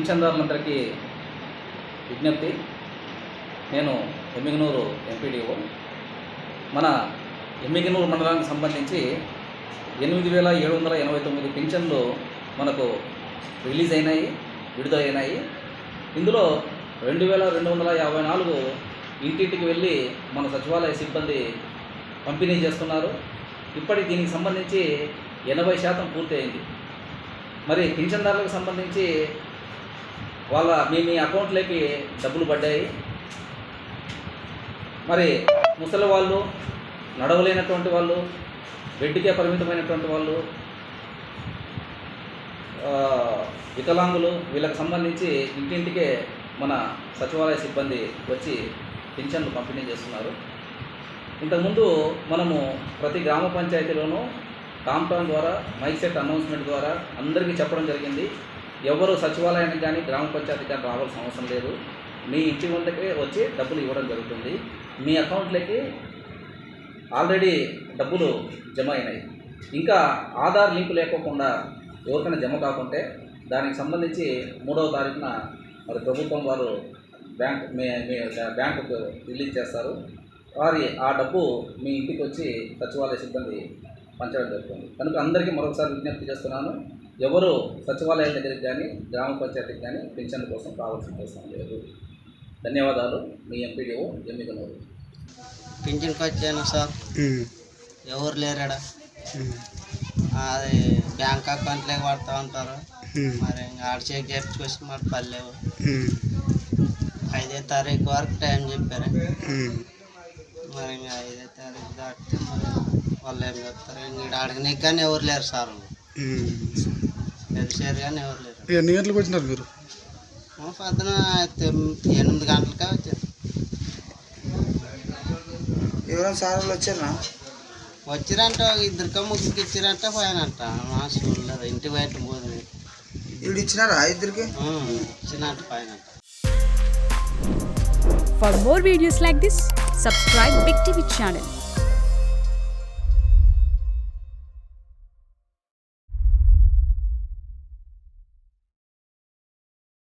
పింఛన్దారులందరికీ విజ్ఞప్తి. నేను ఎమ్మిగనూరు ఎంపీడీఓ. మన ఎమ్మిగనూరు మండలానికి సంబంధించి 8,789 పింఛన్లు మనకు రిలీజ్ అయినాయి, విడుదలైనాయి. ఇందులో 2,254 ఇంటింటికి వెళ్ళి మన సచివాలయ సిబ్బంది పంపిణీ చేస్తున్నారు. ఇప్పటికి దీనికి సంబంధించి 80% పూర్తి అయింది. మరి పింఛన్దారులకు సంబంధించి వాళ్ళ మీ అకౌంట్లోకి డబ్బులు పడ్డాయి. మరి ముసలి వాళ్ళు, నడవలేనటువంటి వాళ్ళు, బెడ్కే పరిమితమైనటువంటి వాళ్ళు, వికలాంగులు, వీళ్ళకి సంబంధించి ఇంటింటికే మన సచివాలయ సిబ్బంది వచ్చి పింఛన్లు పంపిణీ చేస్తున్నారు. ఇంతకుముందు మనము ప్రతి గ్రామ పంచాయతీలోనూ టామ్ ద్వారా, మైక్ సెట్ అనౌన్స్మెంట్ ద్వారా అందరికీ చెప్పడం జరిగింది. ఎవరు సచివాలయానికి కానీ గ్రామ పంచాయతీకి కానీ రావాల్సిన అవసరం లేదు. మీ ఇంటి వద్దకే వచ్చి డబ్బులు ఇవ్వడం జరుగుతుంది. మీ అకౌంట్లకి ఆల్రెడీ డబ్బులు జమ అయినాయి. ఇంకా ఆధార్ లింక్ లేకోకుండా ఎవరికైనా జమ కాకుంటే దానికి సంబంధించి 3వ తారీఖున మరి ప్రభుత్వం వారు బ్యాంకుకు రిలీజ్ చేస్తారు. ఆ డబ్బు మీ ఇంటికి వచ్చి సచివాలయ సిబ్బంది పంచడం జరుగుతుంది. కనుక అందరికీ మరొకసారి విజ్ఞప్తి చేస్తున్నాను, ఎవరు సచివాలయాల దగ్గరికి కానీ గ్రామ పంచాయతీకి కానీ పింఛన్ కోసం రావాల్సిన అవసరం లేదు. ధన్యవాదాలు. మీ ఎంపీడీఓ ఎమ్మిగనూరు. పింఛన్కి వచ్చాను సార్, ఎవరు లేరాడా? అది బ్యాంక్ అకౌంట్లోకి పడుతూ ఉంటారు. మరి ఇంకా ఆడ చెక్ చేయించుకొచ్చి మరి పర్లేవు. 5వ తారీఖు వరకు టైం చెప్పారు. మరి ఇంకా 5వ తారీఖు దాటితే మరి వాళ్ళు ఏం చెప్తారు? ఇంక అడగనీకి కానీ ఎవరు లేరు సార్, తెలిసారు కానీ ఎవరు లేరు. ఎన్ని గంటలకు వచ్చినారు మీరు? పొద్దున 8 గంటలకే వచ్చారు. ఎవరైనా సార్ వాళ్ళు వచ్చారా? వచ్చిరంట, 2-3 ఇచ్చిరంట, పోయానంట. మా చూడలేదు, ఇంటి బయట పోదు. ఇప్పుడు ఇచ్చినారా 2కి? ఇచ్చినట్టు పోయానంట. For more videos like this, subscribe Big TV channel.